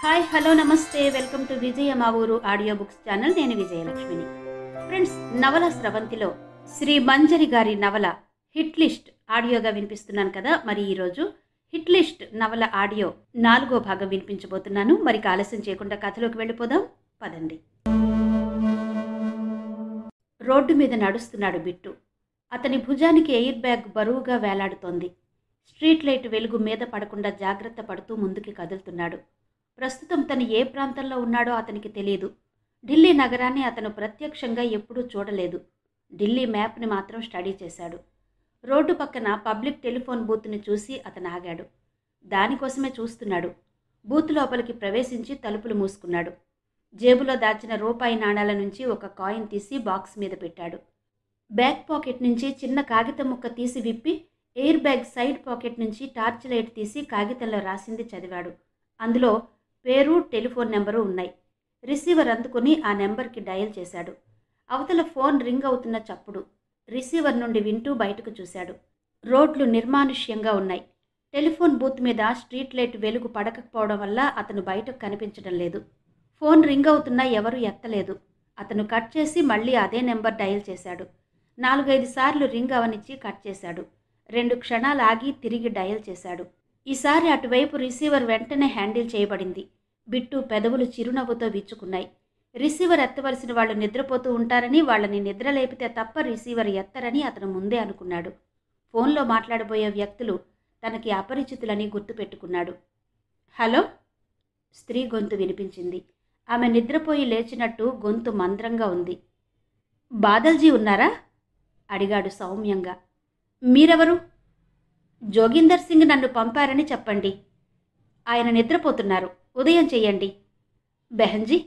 Hi hello నమస్తే welcome to విజయ మా ఊరు ఆడియో బుక్స్ ఛానల్. నేను విజయలక్ష్మిని. ఫ్రెండ్స్, నవల స్రవంతిలో శ్రీ మంజరి గారి నవల హిట్ లిస్ట్ ఆడియోగా వినిపిస్తున్నాను కదా. మరి ఈరోజు హిట్ లిస్ట్ నవల ఆడియో 4వ భాగం వినిపించబోతున్నాను. మరి ఆలస్యం చేయకుండా కథలోకి వెళ్ళిపోదాం, పదండి. రోడ్డు మీద నడుస్తున్నాడు బిట్టు. అతని భుజానికి ఎయిర్ బ్యాగ్ బరువుగా వేలాడుతోంది. స్ట్రీట్ లైట్ వెలుగు మీద పడకుండా జాగ్రత్త పడుతూ ముందుకి కదులుతున్నాడు. ప్రస్తుతం తను ఏ ప్రాంతంలో ఉన్నాడో అతనికి తెలియదు. ఢిల్లీ నగరాన్ని అతను ప్రత్యక్షంగా ఎప్పుడూ చూడలేదు. ఢిల్లీ మ్యాప్ని మాత్రం స్టడీ చేశాడు. రోడ్డు పక్కన పబ్లిక్ టెలిఫోన్ బూత్ని చూసి అతను ఆగాడు. దానికోసమే చూస్తున్నాడు. బూత్ లోపలికి ప్రవేశించి తలుపులు మూసుకున్నాడు. జేబులో దాచిన రూపాయి నాణాల నుంచి ఒక కాయిన్ తీసి బాక్స్ మీద పెట్టాడు. బ్యాక్ పాకెట్ నుంచి చిన్న కాగితం ముక్క తీసి విప్పి ఎయిర్ బ్యాగ్ సైడ్ పాకెట్ నుంచి టార్చ్ లైట్ తీసి కాగితంలో రాసింది చదివాడు. అందులో పేరు, టెలిఫోన్ నెంబరు ఉన్నాయి. రిసీవర్ అందుకుని ఆ నెంబర్కి డయల్ చేశాడు. అవతల ఫోన్ రింగ్ అవుతున్న చప్పుడు రిసీవర్ నుండి వింటూ బయటకు చూశాడు. రోడ్లు నిర్మానుష్యంగా ఉన్నాయి. టెలిఫోన్ బూత్ మీద స్ట్రీట్ లైట్ వెలుగు పడకపోవడం వల్ల అతను బయటకు కనిపించడం లేదు. ఫోన్ రింగ్ అవుతున్నా ఎవరూ ఎత్తలేదు. అతను కట్ చేసి మళ్ళీ అదే నెంబర్ డయల్ చేశాడు. 4-5 సార్లు రింగ్ అవనిచ్చి కట్ చేశాడు. 2 క్షణాలు ఆగి తిరిగి డయల్ చేశాడు. ఈసారి అటువైపు రిసీవర్ వెంటనే హ్యాండిల్ చేయబడింది. బిట్టు పెదవులు చిరునవ్వుతో విచ్చుకున్నాయి. రిసీవర్ ఎత్తవలసిన వాళ్ళు నిద్రపోతూ ఉంటారని, వాళ్ళని నిద్ర లేపితే తప్ప రిసీవర్ ఎత్తరని అతను ముందే అనుకున్నాడు. ఫోన్లో మాట్లాడబోయే వ్యక్తులు తనకి అపరిచితులని గుర్తుపెట్టుకున్నాడు. హలో, స్త్రీ గొంతు వినిపించింది. ఆమె నిద్రపోయి లేచినట్టు గొంతు మంద్రంగా ఉంది. బాదల్జీ ఉన్నారా? అడిగాడు సౌమ్యంగా. మీరెవరు? జోగిందర్ సింగ్ నన్ను పంపారని చెప్పండి. ఆయన నిద్రపోతున్నారు, ఉదయం చెయ్యండి. బెహన్జీ,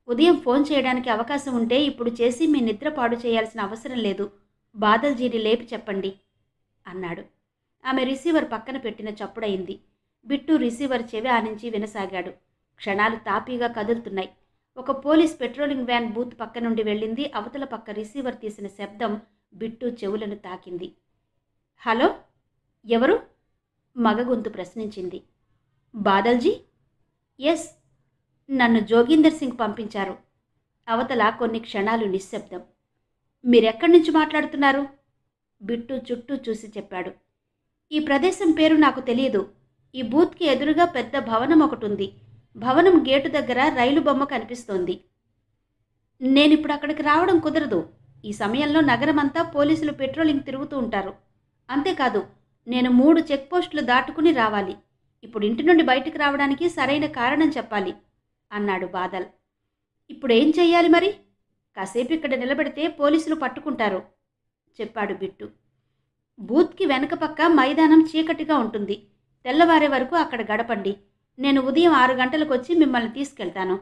ఉదయం ఫోన్ చేయడానికి అవకాశం ఉంటే ఇప్పుడు చేసి మీ నిద్ర పాడు చేయాల్సిన అవసరం లేదు. బాదల్జీని లేపి చెప్పండి అన్నాడు. ఆమె రిసీవర్ పక్కన పెట్టిన చప్పుడయింది. బిట్టు రిసీవర్ చెవి ఆనించి వినసాగాడు. క్షణాలు తాపీగా కదులుతున్నాయి. ఒక పోలీస్ పెట్రోలింగ్ వ్యాన్ బూత్ పక్క నుండి వెళ్ళింది. అవతల పక్క రిసీవర్ తీసిన శబ్దం బిట్టు చెవులను తాకింది. హలో, ఎవరు? మగ గొంతు ప్రశ్నించింది. బాదల్జీ? ఎస్, నన్ను జోగిందర్ సింగ్ పంపించారు. అవతల కొన్ని క్షణాలు నిశ్శబ్దం. మీరెక్కడి నుంచి మాట్లాడుతున్నారు? బిట్టు చుట్టూ చూసి చెప్పాడు. ఈ ప్రదేశం పేరు నాకు తెలియదు. ఈ బూత్కి ఎదురుగా పెద్ద భవనం ఒకటి ఉంది. భవనం గేటు దగ్గర రైలు బొమ్మ కనిపిస్తోంది. నేనిప్పుడు అక్కడికి రావడం కుదరదు. ఈ సమయంలో నగరమంతా పోలీసులు పెట్రోలింగ్ తిరుగుతూ ఉంటారు. అంతేకాదు, నేను 3 చెక్ పోస్టులు దాటుకుని రావాలి. ఇప్పుడు ఇంటి నుండి బయటకు రావడానికి సరైన కారణం చెప్పాలి అన్నాడు బాదల్. ఇప్పుడేం చెయ్యాలి మరి? కాసేపు ఇక్కడ నిలబెడితే పోలీసులు పట్టుకుంటారు చెప్పాడు బిట్టు. బూత్కి వెనక పక్క మైదానం చీకటిగా ఉంటుంది. తెల్లవారే వరకు అక్కడ గడపండి. నేను ఉదయం 6 గంటలకు వచ్చి మిమ్మల్ని తీసుకెళ్తాను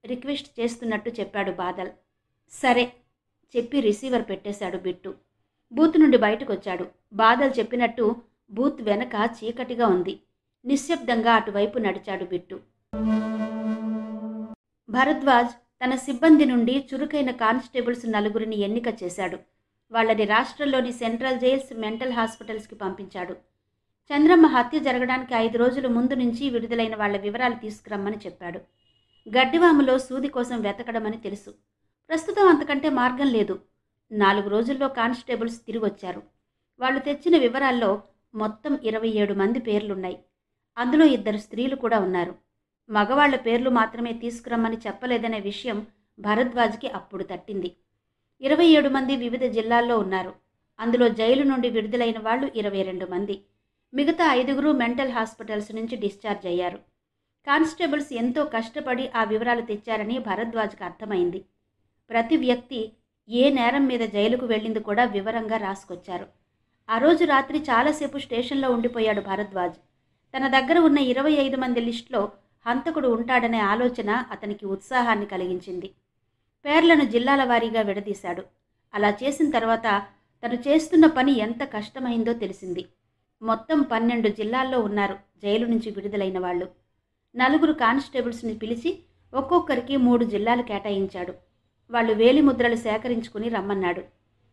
రిక్వెస్ట్ చేస్తున్నట్టు చెప్పాడు బాదల్. సరే చెప్పి రిసీవర్ పెట్టేశాడు బిట్టు. బూత్ నుండి బయటకు వచ్చాడు. బాదల్ చెప్పినట్టు బూత్ వెనక చీకటిగా ఉంది. నిశ్శబ్దంగా అటువైపు నడిచాడు బిట్టు. భరద్వాజ్ తన సిబ్బంది నుండి చురుకైన కానిస్టేబుల్స్ 4గురిని ఎన్నిక చేశాడు. వాళ్ళని రాష్ట్రంలోని సెంట్రల్ జైల్స్, మెంటల్ హాస్పిటల్స్కి పంపించాడు. చంద్రమ్మ హత్య జరగడానికి 5 రోజుల ముందు నుంచి విడుదలైన వాళ్ల వివరాలు తీసుకురమ్మని చెప్పాడు. గడ్డివాములో సూది కోసం వెతకడమని తెలుసు. ప్రస్తుతం అంతకంటే మార్గం లేదు. 4 రోజుల్లో కానిస్టేబుల్స్ తిరిగొచ్చారు. వాళ్ళు తెచ్చిన వివరాల్లో మొత్తం 27 మంది పేర్లున్నాయి. అందులో 2 స్త్రీలు కూడా ఉన్నారు. మగవాళ్ల పేర్లు మాత్రమే తీసుకురమ్మని చెప్పలేదనే విషయం భరద్వాజ్కి అప్పుడు తట్టింది. 27 మంది వివిధ జిల్లాల్లో ఉన్నారు. అందులో జైలు నుండి విడుదలైన వాళ్ళు 22 మంది. మిగతా 5గురు మెంటల్ హాస్పిటల్స్ నుంచి డిశ్చార్జ్ అయ్యారు. కానిస్టేబుల్స్ ఎంతో కష్టపడి ఆ వివరాలు తెచ్చారని భరద్వాజ్కి అర్థమైంది. ప్రతి వ్యక్తి ఏ నేరం మీద జైలుకు వెళ్ళింది కూడా వివరంగా రాసుకొచ్చారు. ఆ రోజు రాత్రి చాలాసేపు స్టేషన్లో ఉండిపోయాడు భరద్వాజ్. తన దగ్గర ఉన్న 25 మంది లిస్టులో హంతకుడు ఉంటాడనే ఆలోచన అతనికి ఉత్సాహాన్ని కలిగించింది. పేర్లను జిల్లాల వారీగా విడదీశాడు. అలా చేసిన తర్వాత తను చేస్తున్న పని ఎంత కష్టమైందో తెలిసింది. మొత్తం 12 జిల్లాల్లో ఉన్నారు జైలు నుంచి విడుదలైన వాళ్ళు. 4 కానిస్టేబుల్స్ని పిలిచి ఒక్కొక్కరికి 3 జిల్లాలు కేటాయించాడు. వాళ్ళు వేలిముద్రలు సేకరించుకుని రమ్మన్నాడు.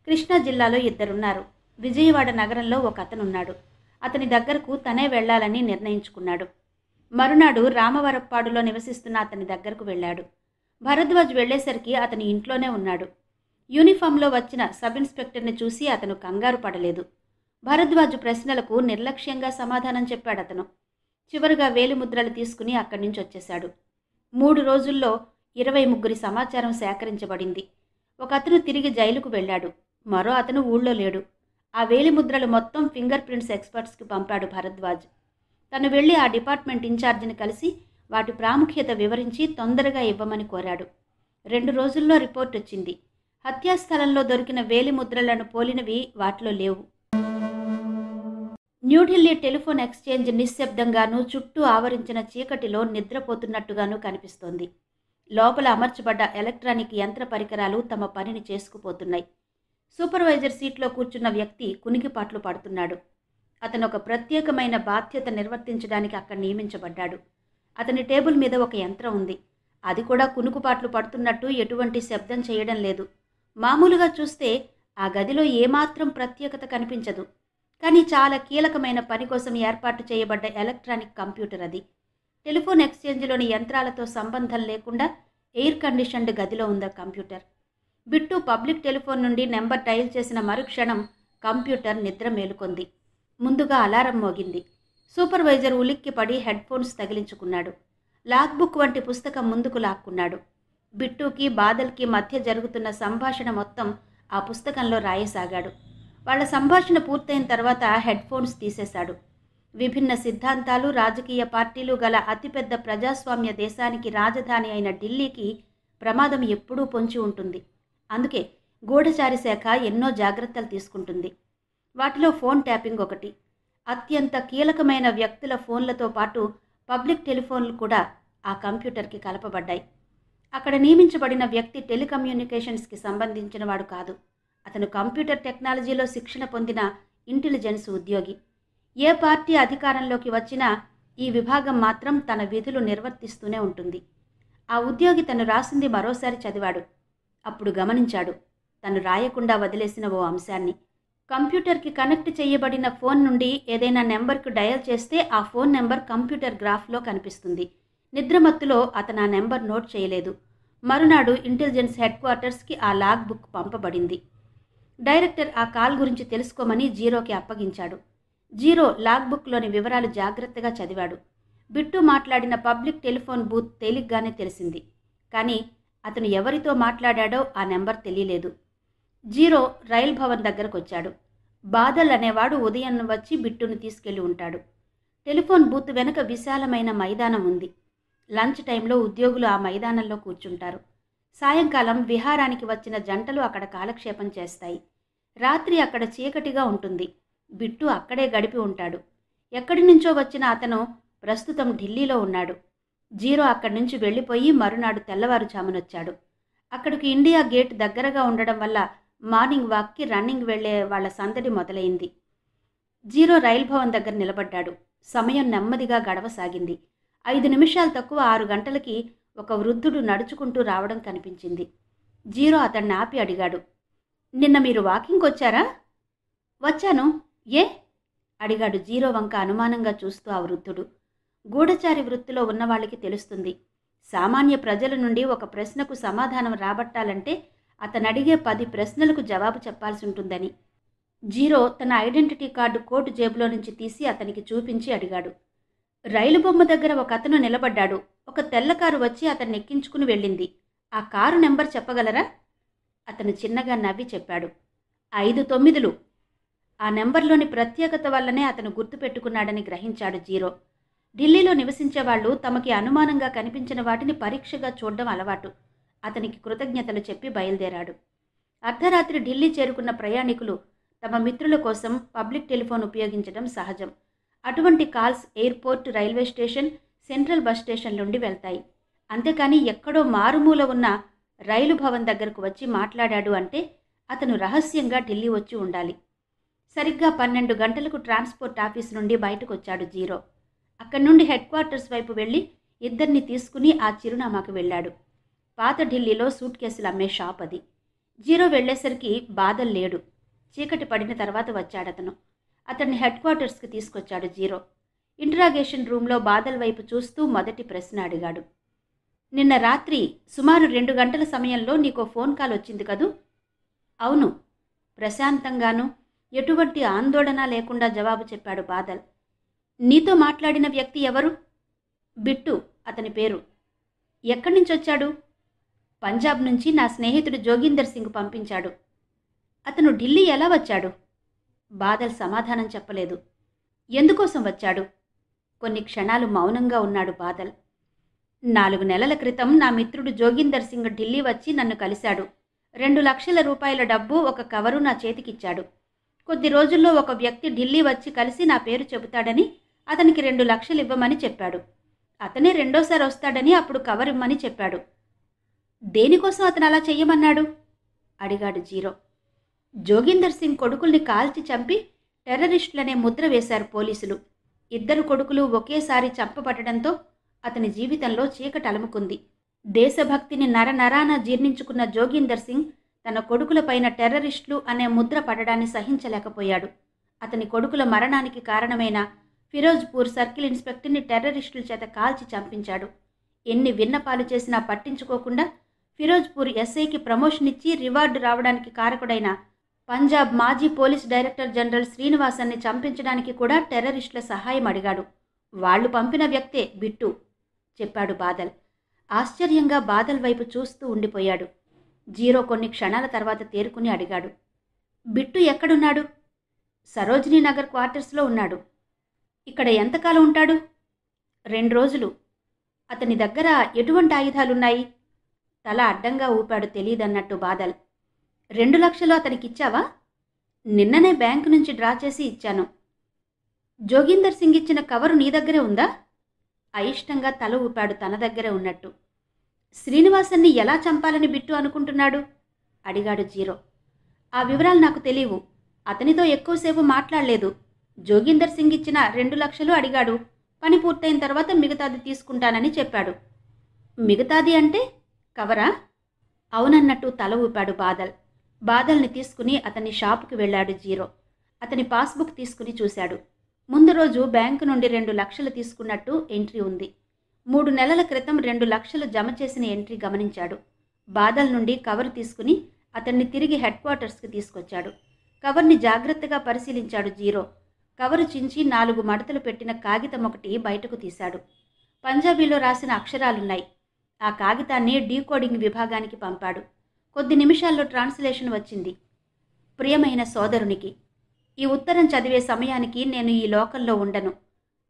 కృష్ణా జిల్లాలో 2 విజయవాడ నగరంలో ఒక అతనున్నాడు. అతని దగ్గరకు తనే వెళ్లాలని నిర్ణయించుకున్నాడు. మరునాడు రామవరప్పాడులో నివసిస్తున్న అతని దగ్గరకు వెళ్ళాడు. భరద్వాజ్ వెళ్లేసరికి అతని ఇంట్లోనే ఉన్నాడు. యూనిఫామ్లో వచ్చిన సబ్ ఇన్స్పెక్టర్ని చూసి అతను కంగారు పడలేదు. భరద్వాజ్ ప్రశ్నలకు నిర్లక్ష్యంగా సమాధానం చెప్పాడతను. చివరిగా వేలిముద్రలు తీసుకుని అక్కడి నుంచి వచ్చేశాడు. 3 రోజుల్లో 23 సమాచారం సేకరించబడింది. ఒక అతను తిరిగి జైలుకు వెళ్ళాడు. మరో అతను ఊళ్ళో లేడు. ఆ వేలిముద్రలు మొత్తం ఫింగర్ ప్రింట్స్ ఎక్స్పర్ట్స్కి పంపాడు భరద్వాజ్. తను వెళ్ళి ఆ డిపార్ట్మెంట్ ఇన్ఛార్జిని కలిసి వాటి ప్రాముఖ్యత వివరించి తొందరగా ఇవ్వమని కోరాడు. 2 రోజుల్లో రిపోర్ట్ వచ్చింది. హత్యాస్థలంలో దొరికిన వేలిముద్రలను పోలినవి వాటిలో లేవు. న్యూఢిల్లీ టెలిఫోన్ ఎక్స్చేంజ్ నిశ్శబ్దంగానూ చుట్టూ ఆవరించిన చీకటిలో నిద్రపోతున్నట్టుగానూ కనిపిస్తోంది. లోపల అమర్చబడ్డ ఎలక్ట్రానిక్ యంత్ర పరికరాలు తమ పనిని చేసుకుపోతున్నాయి. సూపర్వైజర్ సీట్లో కూర్చున్న వ్యక్తి కునికిపాట్లు పడుతున్నాడు. అతను ఒక ప్రత్యేకమైన బాధ్యత నిర్వర్తించడానికి అక్కడ నియమించబడ్డాడు. అతని టేబుల్ మీద ఒక యంత్రం ఉంది. అది కూడా కునుకుపాట్లు పడుతున్నట్టు ఎటువంటి శబ్దం చేయడం లేదు. మామూలుగా చూస్తే ఆ గదిలో ఏమాత్రం ప్రత్యేకత కనిపించదు. కానీ చాలా కీలకమైన పని కోసం ఏర్పాటు చేయబడ్డ ఎలక్ట్రానిక్ కంప్యూటర్ అది. టెలిఫోన్ ఎక్స్చేంజ్లోని యంత్రాలతో సంబంధం లేకుండా ఎయిర్ కండిషన్డ్ గదిలో ఉందా కంప్యూటర్. బిట్టు పబ్లిక్ టెలిఫోన్ నుండి నెంబర్ డయల్ చేసిన మరుక్షణం కంప్యూటర్ నిద్ర మేలుకొంది. ముందుగా అలారం మోగింది. సూపర్వైజర్ ఉలిక్కిపడి హెడ్ఫోన్స్ తగిలించుకున్నాడు. లాగ్బుక్ వంటి పుస్తకం ముందుకు లాక్కున్నాడు. బిట్టుకి బాదల్కి మధ్య జరుగుతున్న సంభాషణ మొత్తం ఆ పుస్తకంలో రాయసాగాడు. వాళ్ళ సంభాషణ పూర్తయిన తర్వాత హెడ్ఫోన్స్ తీసేశాడు. విభిన్న సిద్ధాంతాలు, రాజకీయ పార్టీలు గల అతిపెద్ద ప్రజాస్వామ్య దేశానికి రాజధాని అయిన ఢిల్లీకి ప్రమాదం ఎప్పుడూ పొంచి ఉంటుంది. అందుకే గూఢచారి శాఖ ఎన్నో జాగ్రత్తలు తీసుకుంటుంది. వాటిలో ఫోన్ ట్యాపింగ్ ఒకటి. అత్యంత కీలకమైన వ్యక్తుల ఫోన్లతో పాటు పబ్లిక్ టెలిఫోన్లు కూడా ఆ కంప్యూటర్కి కలపబడ్డాయి. అక్కడ నియమించబడిన వ్యక్తి టెలికమ్యూనికేషన్స్కి సంబంధించిన వాడు కాదు. అతను కంప్యూటర్ టెక్నాలజీలో శిక్షణ పొందిన ఇంటెలిజెన్స్ ఉద్యోగి. ఏ పార్టీ అధికారంలోకి వచ్చినా ఈ విభాగం మాత్రం తన విధులు నిర్వర్తిస్తూనే ఉంటుంది. ఆ ఉద్యోగి తను రాసింది మరోసారి చదివాడు. అప్పుడు గమనించాడు తను రాయకుండా వదిలేసిన ఓ అంశాన్ని. కంప్యూటర్కి కనెక్ట్ చేయబడిన ఫోన్ నుండి ఏదైనా నెంబర్కు డయల్ చేస్తే ఆ ఫోన్ నెంబర్ కంప్యూటర్ గ్రాఫ్లో కనిపిస్తుంది. నిద్రమత్తులో అతను ఆ నెంబర్ నోట్ చేయలేదు. మరునాడు ఇంటెలిజెన్స్ హెడ్ క్వార్టర్స్కి ఆ లాగ్ బుక్ పంపబడింది. డైరెక్టర్ ఆ కాల్ గురించి తెలుసుకోమని జీరోకి అప్పగించాడు. జీరో లాగ్ బుక్లోని వివరాలు జాగ్రత్తగా చదివాడు. బిట్టు మాట్లాడిన పబ్లిక్ టెలిఫోన్ బూత్ తేలిగ్గానే తెలిసింది. కానీ అతను ఎవరితో మాట్లాడాడో ఆ నెంబర్ తెలియలేదు. జీరో రైల్ భవన్ దగ్గరకు వచ్చాడు. బాదల్ అనేవాడు ఉదయం వచ్చి బిట్టును తీసుకెళ్లి ఉంటాడు. టెలిఫోన్ బూత్ వెనుక విశాలమైన మైదానం ఉంది. లంచ్ టైంలో ఉద్యోగులు ఆ మైదానంలో కూర్చుంటారు. సాయంకాలం విహారానికి వచ్చిన జంటలు అక్కడ కాలక్షేపం చేస్తాయి. రాత్రి అక్కడ చీకటిగా ఉంటుంది. బిట్టు అక్కడే గడిపి ఉంటాడు. ఎక్కడి నుంచో వచ్చిన అతను ప్రస్తుతం ఢిల్లీలో ఉన్నాడు. జీరో అక్కడి నుంచి వెళ్ళిపోయి మరునాడు తెల్లవారుజామునొచ్చాడు. అక్కడికి ఇండియా గేట్ దగ్గరగా ఉండడం వల్ల మార్నింగ్ వాక్కి రన్నింగ్ వెళ్లే వాళ్ల సందడి మొదలైంది. జీరో రైల్ భవన్ దగ్గర నిలబడ్డాడు. సమయం నెమ్మదిగా గడవసాగింది. 5 నిమిషాలు తక్కువ 6 గంటలకి ఒక వృద్ధుడు నడుచుకుంటూ రావడం కనిపించింది. జీరో అతన్ని ఆపి అడిగాడు, నిన్న మీరు వాకింగ్కి వచ్చారా? వచ్చాను. ఏ? అడిగాడు జీరో వంక అనుమానంగా చూస్తూ ఆ వృద్ధుడు. గూఢచారి వృత్తిలో ఉన్నవాళ్ళకి తెలుస్తుంది. సామాన్య ప్రజల నుండి ఒక ప్రశ్నకు సమాధానం రాబట్టాలంటే అతను అడిగే 10 ప్రశ్నలకు జవాబు చెప్పాల్సి ఉంటుందని. జీరో తన ఐడెంటిటీ కార్డు కోటు జేబులో నుంచి తీసి అతనికి చూపించి అడిగాడు. రైలు బొమ్మ దగ్గర ఒక అతను నిలబడ్డాడు. ఒక తెల్ల కారు వచ్చి అతన్ని ఎక్కించుకుని వెళ్ళింది. ఆ కారు నెంబర్ చెప్పగలరా? అతను చిన్నగా నవ్వి చెప్పాడు, 59. ఆ నెంబర్లోని ప్రత్యేకత వల్లనే అతను గుర్తుపెట్టుకున్నాడని గ్రహించాడు జీరో. ఢిల్లీలో నివసించే వాళ్ళు తమకి అనుమానంగా కనిపించిన వాటిని పరీక్షగా చూడడం అలవాటు. అతనికి కృతజ్ఞతలు చెప్పి బయలుదేరాడు. అర్ధరాత్రి ఢిల్లీ చేరుకున్న ప్రయాణికులు తమ మిత్రుల కోసం పబ్లిక్ టెలిఫోన్ ఉపయోగించడం సహజం. అటువంటి calls airport, railway station, central bus station నుండి వెళ్తాయి. అంతేకాని ఎక్కడో మారుమూల ఉన్న రైలు భవన్ దగ్గరకు వచ్చి మాట్లాడాడు అంటే అతను రహస్యంగా ఢిల్లీ వచ్చి ఉండాలి. సరిగ్గా 12 గంటలకు ట్రాన్స్పోర్ట్ ఆఫీస్ నుండి బయటకు వచ్చాడు జీరో. అక్కడి నుండి హెడ్ క్వార్టర్స్ వైపు వెళ్ళి ఇద్దరిని తీసుకుని ఆ చిరునామాకు వెళ్ళాడు. పాత ఢిల్లీలో సూట్ కేసులు అమ్మే షాప్ అది. జీరో వెళ్ళేసరికి బాదల్ లేడు. చీకటి పడిన తర్వాత వచ్చాడతను. అతన్ని హెడ్ క్వార్టర్స్కి తీసుకొచ్చాడు జీరో. ఇంటరాగేషన్ రూంలో బాదల్ వైపు చూస్తూ మొదటి ప్రశ్న అడిగాడు. నిన్న రాత్రి సుమారు 2 గంటల సమయంలో నీకో ఫోన్ కాల్ వచ్చింది కదూ? అవును, ప్రశాంతంగానూ ఎటువంటి ఆందోళన లేకుండా జవాబు చెప్పాడు బాదల్. నీతో మాట్లాడిన వ్యక్తి ఎవరు? బిట్టు, అతని పేరు. ఎక్కడి నుంచొచ్చాడు? పంజాబ్ నుంచి నా స్నేహితుడు జోగిందర్ సింగ్ పంపించాడు. అతను ఢిల్లీ ఎలా వచ్చాడు? బాదల్ సమాధానం చెప్పలేదు. ఎందుకోసం వచ్చాడు? కొన్ని క్షణాలు మౌనంగా ఉన్నాడు బాదల్. 4 నెలల క్రితం నా మిత్రుడు జోగిందర్ సింగ్ ఢిల్లీ వచ్చి నన్ను కలిశాడు. 2 లక్షల రూపాయల డబ్బు ఒక కవరు నా చేతికిచ్చాడు. కొద్ది రోజుల్లో ఒక వ్యక్తి ఢిల్లీ వచ్చి కలిసి నా పేరు చెబుతాడని, అతనికి 2 లక్షలు ఇవ్వమని చెప్పాడు. అతనే రెండోసారి వస్తాడని, అప్పుడు కవర్ ఇమ్మని చెప్పాడు. దేనికోసం అతను అలా చెయ్యమన్నాడు? అడిగాడు జీరో. జోగిందర్ సింగ్ కొడుకుల్ని కాల్చి చంపి టెర్రరిస్టులనే ముద్ర వేశారు పోలీసులు. 2 కొడుకులు ఒకేసారి చంపబడడంతో అతని జీవితంలో చీకటి అలుముకుంది. దేశభక్తిని నరనరాన జీర్ణించుకున్న జోగిందర్ సింగ్ తన కొడుకులపైన టెర్రరిస్టులు అనే ముద్ర పడడాన్ని సహించలేకపోయాడు. అతని కొడుకుల మరణానికి కారణమైన ఫిరోజ్పూర్ సర్కిల్ ఇన్స్పెక్టర్ని టెర్రరిస్టుల చేత కాల్చి చంపించాడు. ఎన్ని విన్నపాలు చేసినా పట్టించుకోకుండా ఫిరోజ్పూర్ ఎస్ఐకి ప్రమోషన్ ఇచ్చి రివార్డు రావడానికి కారకుడైన పంజాబ్ మాజీ పోలీస్ డైరెక్టర్ జనరల్ శ్రీనివాసన్ని చంపించడానికి కూడా టెర్రరిస్టుల సహాయం అడిగాడు. వాళ్లు పంపిన వ్యక్తే బిట్టు, చెప్పాడు బాదల్. ఆశ్చర్యంగా బాదల్ వైపు చూస్తూ ఉండిపోయాడు. జీరో కొన్ని క్షణాల తర్వాత తేరుకుని అడిగాడు. బిట్టు ఎక్కడున్నాడు? సరోజినీ నగర్ క్వార్టర్స్లో ఉన్నాడు. ఇక్కడ ఎంతకాలం ఉంటాడు? 2 రోజులు. అతని దగ్గర ఎటువంటి ఆయుధాలున్నాయి? తల అడ్డంగా ఊపాడు తెలీదన్నట్టు బాదల్. 2 లక్షలు అతనికిచ్చావా? నిన్ననే బ్యాంకు నుంచి డ్రా చేసి ఇచ్చాను. జోగిందర్ సింగ్ ఇచ్చిన కవరు నీ దగ్గరే ఉందా? అయిష్టంగా తల ఊపాడు తన దగ్గరే ఉన్నట్టు. శ్రీనివాసన్ని ఎలా చంపాలని బిట్టు అనుకుంటున్నాడు? అడిగాడు జీరో. ఆ వివరాలు నాకు తెలియవు. అతనితో ఎక్కువసేపు మాట్లాడలేదు. జోగిందర్ సింగ్ ఇచ్చిన 2 లక్షలు అడిగాడు. పని పూర్తయిన తర్వాత మిగతాది తీసుకుంటానని చెప్పాడు. మిగతాది అంటే కవరా? అవునన్నట్టు తల ఊపాడు బాదల్. బాదల్ని తీసుకుని అతని షాపుకి వెళ్ళాడు జీరో. అతని పాస్బుక్ తీసుకుని చూశాడు. ముందు రోజు బ్యాంకు నుండి 2 లక్షలు తీసుకున్నట్టు ఎంట్రీ ఉంది. 3 నెలల క్రితం 2 లక్షలు జమ చేసిన ఎంట్రీ గమనించాడు. బాదల్ నుండి కవర్ తీసుకుని అతన్ని తిరిగి హెడ్ క్వార్టర్స్కి తీసుకొచ్చాడు. కవర్ని జాగ్రత్తగా పరిశీలించాడు జీరో. కవరు చించి 4 మడతలు పెట్టిన కాగితం ఒకటి బయటకు తీశాడు. పంజాబీలో రాసిన అక్షరాలున్నాయి. ఆ కాగితాన్ని డీకోడింగ్ విభాగానికి పంపాడు. కొద్ది నిమిషాల్లో ట్రాన్స్లేషన్ వచ్చింది. ప్రియమైన సోదరునికి, ఈ ఉత్తరం చదివే సమయానికి నేను ఈ లోకంలో ఉండను.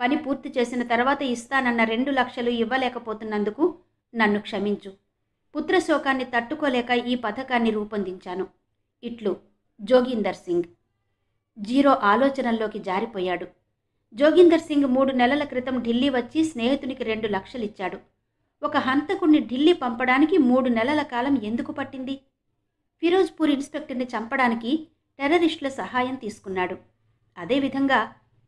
పని పూర్తి చేసిన తర్వాత ఇస్తానన్న 2 లక్షలు ఇవ్వలేకపోతున్నందుకు నన్ను క్షమించు. పుత్రశోకాన్ని తట్టుకోలేక ఈ పథకాన్ని రూపొందించాను. ఇట్లు జోగిందర్ సింగ్. జీరో ఆలోచనల్లోకి జారిపోయాడు. జోగిందర్ సింగ్ 3 నెలల క్రితం ఢిల్లీ వచ్చి స్నేహితునికి 2 లక్షలు ఇచ్చాడు. ఒక హంతకుణ్ణి ఢిల్లీ పంపడానికి 3 నెలల కాలం ఎందుకు పట్టింది? ఫిరోజ్పూర్ ఇన్స్పెక్టర్ని చంపడానికి టెర్రరిస్టుల సహాయం తీసుకున్నాడు. అదేవిధంగా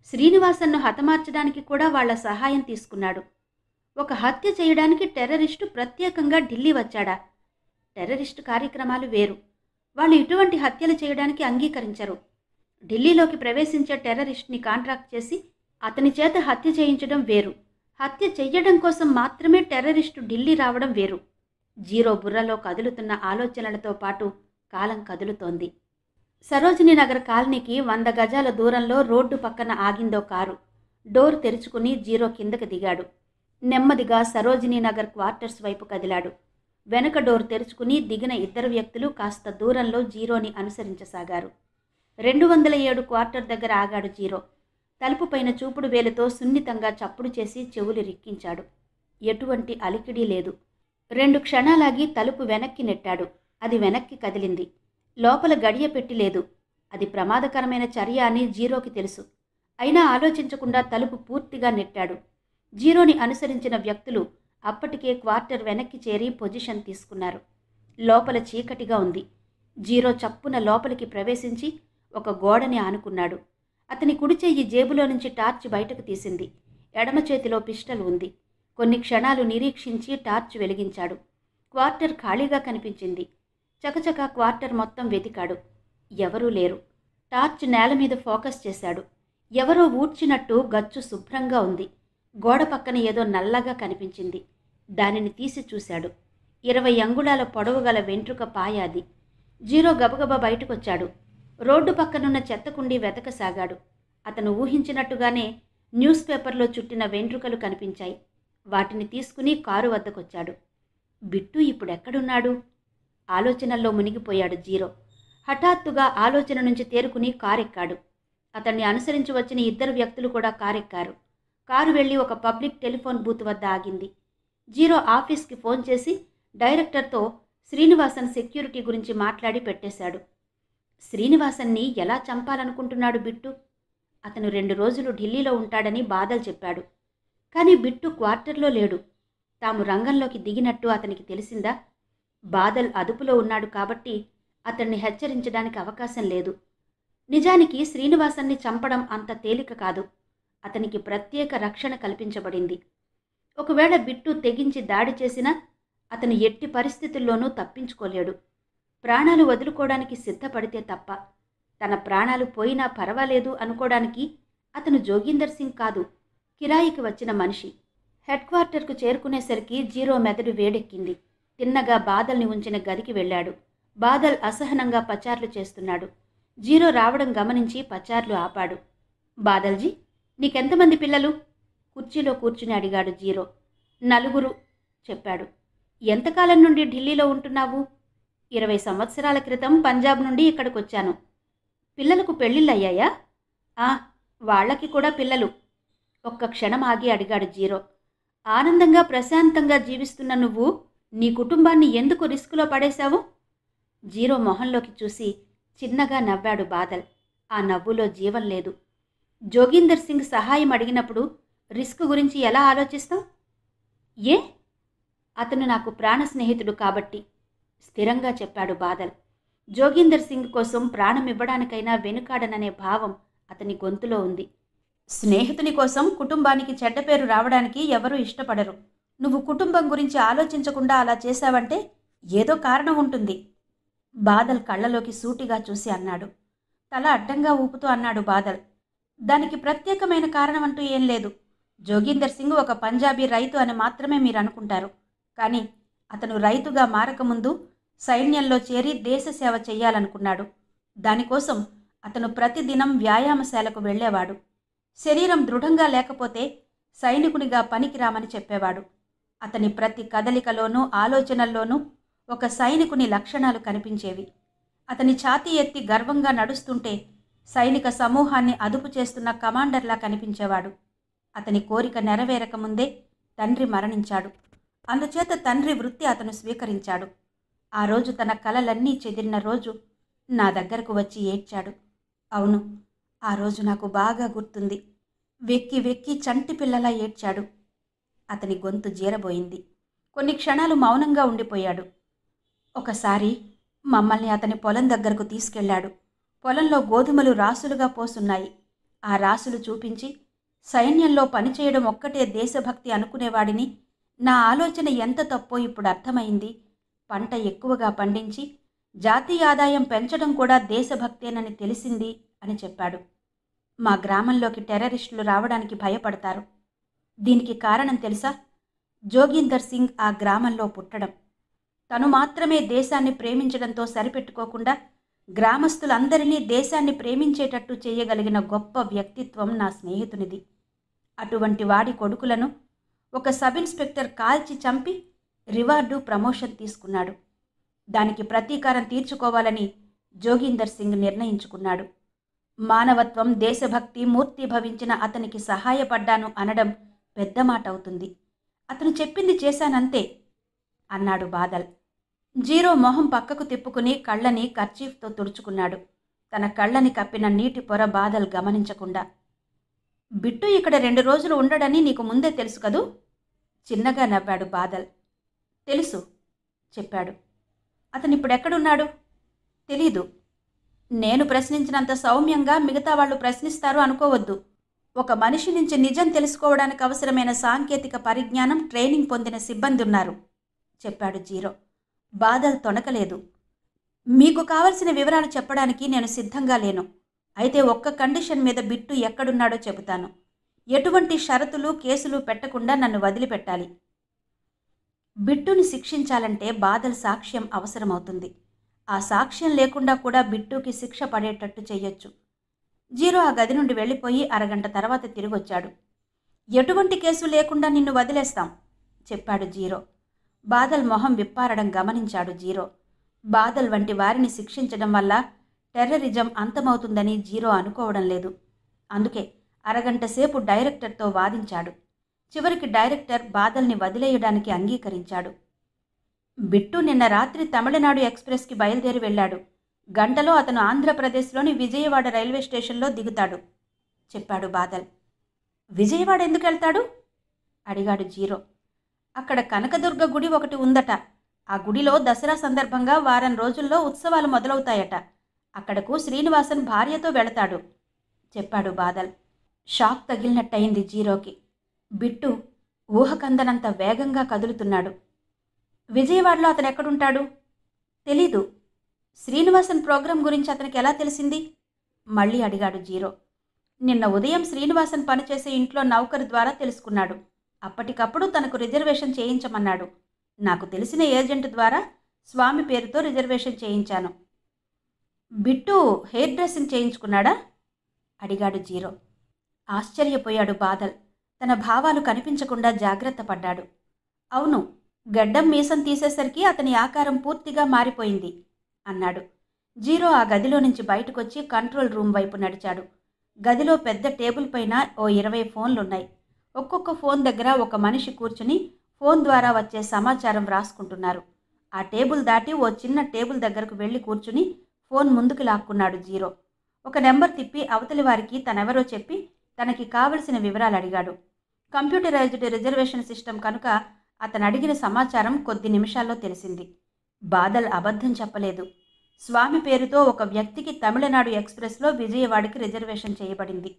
శ్రీనివాసన్ను హతమార్చడానికి కూడా వాళ్ల సహాయం తీసుకున్నాడు. ఒక హత్య చేయడానికి టెర్రరిస్టు ప్రత్యేకంగా ఢిల్లీ వచ్చాడా? టెర్రరిస్టు కార్యక్రమాలు వేరు. వాళ్ళు ఇటువంటి హత్యలు చేయడానికి అంగీకరించరు. ఢిల్లీలోకి ప్రవేశించే టెర్రరిస్ట్ని కాంట్రాక్ట్ చేసి అతని చేత హత్య చేయించడం వేరు. హత్య చెయ్యడం కోసం మాత్రమే టెర్రరిస్టు ఢిల్లీ రావడం వేరు. జీరో బుర్రలో కదులుతున్న ఆలోచనలతో పాటు కాలం కదులుతోంది. సరోజినీ నగర్ కాలనీకి 100 గజాల దూరంలో రోడ్డు పక్కన ఆగిందో కారు. డోర్ తెరుచుకుని జీరో కిందకి దిగాడు. నెమ్మదిగా సరోజినీ నగర్ క్వార్టర్స్ వైపు కదిలాడు. వెనక డోర్ తెరుచుకుని దిగిన 2 వ్యక్తులు కాస్త దూరంలో జీరోని అనుసరించసాగారు. 207 క్వార్టర్ దగ్గర ఆగాడు జీరో. తలుపు పైన చూపుడు వేలుతో సున్నితంగా చప్పుడు చేసి చెవులు రిక్కించాడు. ఎటువంటి అలికిడి లేదు. 2 క్షణాలాగి తలుపు వెనక్కి నెట్టాడు. అది వెనక్కి కదిలింది. లోపల గడియ పెట్టి లేదు. అది ప్రమాదకరమైన చర్య అని జీరోకి తెలుసు. అయినా ఆలోచించకుండా తలుపు పూర్తిగా నెట్టాడు. జీరోని అనుసరించిన వ్యక్తులు అప్పటికే క్వార్టర్ వెనక్కి చేరి పొజిషన్ తీసుకున్నారు. లోపల చీకటిగా ఉంది. జీరో చప్పున లోపలికి ప్రవేశించి ఒక గోడని ఆనుకున్నాడు. అతని కుడి చెయ్యి జేబులో నుంచి టార్చ్ బయటకు తీసింది. ఎడమ చేతిలో పిస్టల్ ఉంది. కొన్ని క్షణాలు నిరీక్షించి టార్చ్ వెలిగించాడు. క్వార్టర్ ఖాళీగా కనిపించింది. చకచక క్వార్టర్ మొత్తం వెతికాడు. ఎవరూ లేరు. టార్చ్ నేల మీద ఫోకస్ చేశాడు. ఎవరో ఊడ్చినట్టు గచ్చు శుభ్రంగా ఉంది. గోడ పక్కన ఏదో నల్లగా కనిపించింది. దానిని తీసి చూశాడు. 20 అంగుళాల పొడవు గల వెంట్రుక పాయ అది. జీరో గబగబా బయటకొచ్చాడు. రోడ్డు పక్కనున్న చెత్తకుండీ వెతకసాగాడు. అతను ఊహించినట్టుగానే న్యూస్ పేపర్లో చుట్టిన వెంట్రుకలు కనిపించాయి. వాటిని తీసుకుని కారు వద్దకొచ్చాడు. బిట్టు ఇప్పుడెక్కడున్నాడు? ఆలోచనల్లో మునిగిపోయాడు జీరో. హఠాత్తుగా ఆలోచన నుంచి తేరుకుని కారెక్కాడు. అతన్ని అనుసరించి వచ్చిన 2 వ్యక్తులు కూడా కారెక్కారు. కారు వెళ్లి ఒక పబ్లిక్ టెలిఫోన్ బూత్ వద్ద ఆగింది. జీరో ఆఫీస్కి ఫోన్ చేసి డైరెక్టర్తో శ్రీనివాసన్ సెక్యూరిటీ గురించి మాట్లాడి పెట్టేశాడు. శ్రీనివాసన్ని ఎలా చంపాలనుకుంటున్నాడు బిట్టు? అతను 2 రోజులు ఢిల్లీలో ఉంటాడని బాధలు చెప్పాడు. కానీ బిట్టు క్వార్టర్లో లేడు. తాము రంగంలోకి దిగినట్టు అతనికి తెలిసిందా? బాదల్ అదుపులో ఉన్నాడు కాబట్టి అతన్ని హెచ్చరించడానికి అవకాశం లేదు. నిజానికి శ్రీనివాసన్ని చంపడం అంత తేలిక కాదు. అతనికి ప్రత్యేక రక్షణ కల్పించబడింది. ఒకవేళ బిట్టు తెగించి దాడి చేసినా అతను ఎట్టి పరిస్థితుల్లోనూ తప్పించుకోలేడు. ప్రాణాలు వదులుకోవడానికి సిద్ధపడితే తప్ప. తన ప్రాణాలు పోయినా పర్వాలేదు అనుకోవడానికి అతను జోగీందర్ సింగ్ కాదు, కిరాయికి వచ్చిన మనిషి. హెడ్ క్వార్టర్కు చేరుకునేసరికి జీరో మెదడు వేడెక్కింది. తిన్నగా బాదల్ని ఉంచిన గదికి వెళ్ళాడు. బాదల్ అసహనంగా పచార్లు చేస్తున్నాడు. జీరో రావడం గమనించి పచార్లు ఆపాడు. బాదల్జీ, నీకెంతమంది పిల్లలు? కుర్చీలో కూర్చుని అడిగాడు జీరో. 4 చెప్పాడు. ఎంతకాలం నుండి ఢిల్లీలో ఉంటున్నావు? 20 సంవత్సరాల క్రితం పంజాబ్ నుండి ఇక్కడికొచ్చాను. పిల్లలకు పెళ్ళిళ్ళయ్యాయా? వాళ్లకి కూడా పిల్లలు. ఒక్క క్షణం ఆగి అడిగాడు జీరో. ఆనందంగా ప్రశాంతంగా జీవిస్తున్న నువ్వు నీ కుటుంబాన్ని ఎందుకు రిస్కులో పడేశావు? జీరో మొహంలోకి చూసి చిన్నగా నవ్వాడు బాదల్. ఆ నవ్వులో జీవం లేదు. జోగీందర్ సింగ్ సహాయం అడిగినప్పుడు రిస్క్ గురించి ఎలా ఆలోచిస్తాం? ఏ? అతను నాకు ప్రాణ స్నేహితుడు కాబట్టి, స్థిరంగా చెప్పాడు బాదల్. జోగీందర్ సింగ్ కోసం ప్రాణం ఇవ్వడానికైనా వెనుకాడననే భావం అతని గొంతులో ఉంది. స్నేహితుని కోసం కుటుంబానికి చెడ్డ పేరు రావడానికి ఎవరూ ఇష్టపడరు. నువ్వు కుటుంబం గురించి ఆలోచించకుండా అలా చేశావంటే ఏదో కారణం ఉంటుంది. బాదల్ కళ్ళలోకి సూటిగా చూసి అన్నాడు. తల అడ్డంగా ఊపుతూ అన్నాడు బాదల్. దానికి ప్రత్యేకమైన కారణం అంటూ ఏం లేదు. జోగీందర్ సింగ్ ఒక పంజాబీ రైతు అని మాత్రమే మీరు అనుకుంటారు. కానీ అతను రైతుగా మారకముందు సైన్యంలో చేరి దేశ సేవ చెయ్యాలనుకున్నాడు. దానికోసం అతను ప్రతిదినం వ్యాయామశాలకు వెళ్ళేవాడు. శరీరం దృఢంగా లేకపోతే సైనికునిగా పనికిరామని చెప్పేవాడు. అతని ప్రతి కదలికలోనూ ఆలోచనల్లోనూ ఒక సైనికుని లక్షణాలు కనిపించేవి. అతని ఛాతీ ఎత్తి గర్వంగా నడుస్తుంటే సైనిక సమూహాన్ని అదుపు చేస్తున్న కమాండర్లా కనిపించేవాడు. అతని కోరిక నెరవేరకముందే తండ్రి మరణించాడు. అందుచేత తండ్రి వృత్తి అతను స్వీకరించాడు. ఆ రోజు తన కలలన్నీ చెదిరిన రోజు నా దగ్గరకు వచ్చి ఏడ్చాడు. అవును, ఆ రోజు నాకు బాగా గుర్తుంది. వెక్కి వెక్కి చంటి పిల్లలా ఏడ్చాడు. అతని గొంతు జీరబోయింది. కొన్ని క్షణాలు మౌనంగా ఉండిపోయాడు. ఒకసారి మమ్మల్ని అతని పొలం దగ్గరకు తీసుకెళ్లాడు. పొలంలో గోధుమలు రాసులుగా పోసున్నాయి. ఆ రాసులు చూపించి సైన్యంలో పనిచేయడం ఒక్కటే దేశభక్తి అనుకునేవాడిని నా ఆలోచన ఎంత తప్పో ఇప్పుడు అర్థమైంది. పంట ఎక్కువగా పండించి జాతీయ ఆదాయం పెంచడం కూడా దేశభక్తేనని తెలిసింది అని చెప్పాడు. మా గ్రామంలోకి టెర్రరిస్టులు రావడానికి భయపడతారు. దీనికి కారణం తెలుసా? జోగీందర్ సింగ్ ఆ గ్రామంలో పుట్టడం. తను మాత్రమే దేశాన్ని ప్రేమించడంతో సరిపెట్టుకోకుండా గ్రామస్తులందరినీ దేశాన్ని ప్రేమించేటట్టు చేయగలిగిన గొప్ప వ్యక్తిత్వం నా స్నేహితునిది. అటువంటి వాడి కొడుకులను ఒక సబ్ ఇన్స్పెక్టర్ కాల్చి చంపి రివార్డు ప్రమోషన్ తీసుకున్నాడు. దానికి ప్రతీకారం తీర్చుకోవాలని జోగీందర్ సింగ్ నిర్ణయించుకున్నాడు. మానవత్వం, దేశభక్తి మూర్తిభవించిన అతనికి సహాయపడ్డాను అనడం పెద్ద మాట అవుతుంది. అతను చెప్పింది చేశానంతే అన్నాడు బాదల్. జీరో మొహం పక్కకు తిప్పుకుని కళ్ళని కర్చీఫ్తో తుడుచుకున్నాడు. తన కళ్ళని కప్పిన నీటి పొర బాదల్ గమనించకుండా. బిట్టు ఇక్కడ 2 రోజులు ఉండడని నీకు ముందే తెలుసు కదూ? చిన్నగా నవ్వాడు బాదల్. తెలుసు చెప్పాడు. అతనిప్పుడెక్కడున్నాడు? తెలీదు. నేను ప్రశ్నించినంత సౌమ్యంగా మిగతా వాళ్ళు ప్రశ్నిస్తారు అనుకోవద్దు. ఒక మనిషి నుంచి నిజం తెలుసుకోవడానికి అవసరమైన సాంకేతిక పరిజ్ఞానం, ట్రైనింగ్ పొందిన సిబ్బంది ఉన్నారు చెప్పాడు జీరో. బాదల్ తొణకలేదు. మీకు కావలసిన వివరాలు చెప్పడానికి నేను సిద్ధంగా లేను. అయితే ఒక్క కండిషన్ మీద బిట్టు ఎక్కడున్నాడో చెబుతాను. ఎటువంటి షరతులు కేసులు పెట్టకుండా నన్ను వదిలిపెట్టాలి. బిట్టుని శిక్షించాలంటే బాదల్ సాక్ష్యం అవసరమవుతుంది. ఆ సాక్ష్యం లేకుండా కూడా బిట్టుకి శిక్ష పడేటట్టు చెయ్యొచ్చు. జీరో ఆ గది నుండి వెళ్ళిపోయి అరగంట తర్వాత తిరిగొచ్చాడు. ఎటువంటి కేసు లేకుండా నిన్ను వదిలేస్తాం చెప్పాడు జీరో. బాదల్ మొహం విప్పారడం గమనించాడు జీరో. బాదల్ వంటి వారిని శిక్షించడం వల్ల టెర్రరిజం అంతమవుతుందని జీరో అనుకోవడం లేదు. అందుకే అరగంట సేపు డైరెక్టర్తో వాదించాడు. చివరికి డైరెక్టర్ బాదల్ని వదిలేయడానికి అంగీకరించాడు. బిట్టు నిన్న రాత్రి తమిళనాడు ఎక్స్ప్రెస్కి బయలుదేరి వెళ్ళాడు. గంటలో అతను ఆంధ్రప్రదేశ్లోని విజయవాడ రైల్వే స్టేషన్లో దిగుతాడు చెప్పాడు బాదల్. విజయవాడ ఎందుకు వెళ్తాడు అడిగాడు జీరో. అక్కడ కనకదుర్గ గుడి ఒకటి ఉందట. ఆ గుడిలో దసరా సందర్భంగా వారం రోజుల్లో ఉత్సవాలు మొదలవుతాయట. అక్కడకు శ్రీనివాసన్ భార్యతో వెళతాడు చెప్పాడు బాదల్. షాక్ తగిలినట్టయింది జీరోకి. బిట్టు ఊహకందనంత వేగంగా కదులుతున్నాడు. విజయవాడలో అతను ఎక్కడుంటాడు? తెలీదు. శ్రీనివాసన్ ప్రోగ్రాం గురించి అతనికి ఎలా తెలిసింది? మళ్ళీ అడిగాడు జీరో. నిన్న ఉదయం శ్రీనివాసన్ పనిచేసే ఇంట్లో నౌకరు ద్వారా తెలుసుకున్నాడు. అప్పటికప్పుడు తనకు రిజర్వేషన్ చేయించమన్నాడు. నాకు తెలిసిన ఏజెంట్ ద్వారా స్వామి పేరుతో రిజర్వేషన్ చేయించాను. బిట్టు హెయిర్ డ్రెస్సింగ్ చేయించుకున్నాడా అడిగాడు జీరో. ఆశ్చర్యపోయాడు బాదల్. తన భావాలు కనిపించకుండా జాగ్రత్త పడ్డాడు. అవును, గడ్డం మీసం తీసేసరికి అతని ఆకారం పూర్తిగా మారిపోయింది అన్నాడు. జీరో ఆ గదిలో నుంచి బయటకొచ్చి కంట్రోల్ రూమ్ వైపు నడిచాడు. గదిలో పెద్ద టేబుల్ పైన ఓ 20 ఫోన్లున్నాయి. ఒక్కొక్క ఫోన్ దగ్గర ఒక మనిషి కూర్చుని ఫోన్ ద్వారా వచ్చే సమాచారం రాసుకుంటున్నారు. ఆ టేబుల్ దాటి ఓ చిన్న టేబుల్ దగ్గరకు వెళ్ళి కూర్చుని ఫోన్ ముందుకు లాక్కున్నాడు జీరో. ఒక నెంబర్ తిప్పి అవతలి వారికి తనెవరో చెప్పి తనకి కావలసిన వివరాలు అడిగాడు. కంప్యూటరైజ్డ్ రిజర్వేషన్ సిస్టమ్ కనుక అతను అడిగిన సమాచారం కొద్ది నిమిషాల్లో తెలిసింది. బాదల్ అబద్ధం చెప్పలేదు. స్వామి పేరుతో ఒక వ్యక్తికి తమిళనాడు ఎక్స్ప్రెస్లో విజయవాడకి రిజర్వేషన్ చేయబడింది.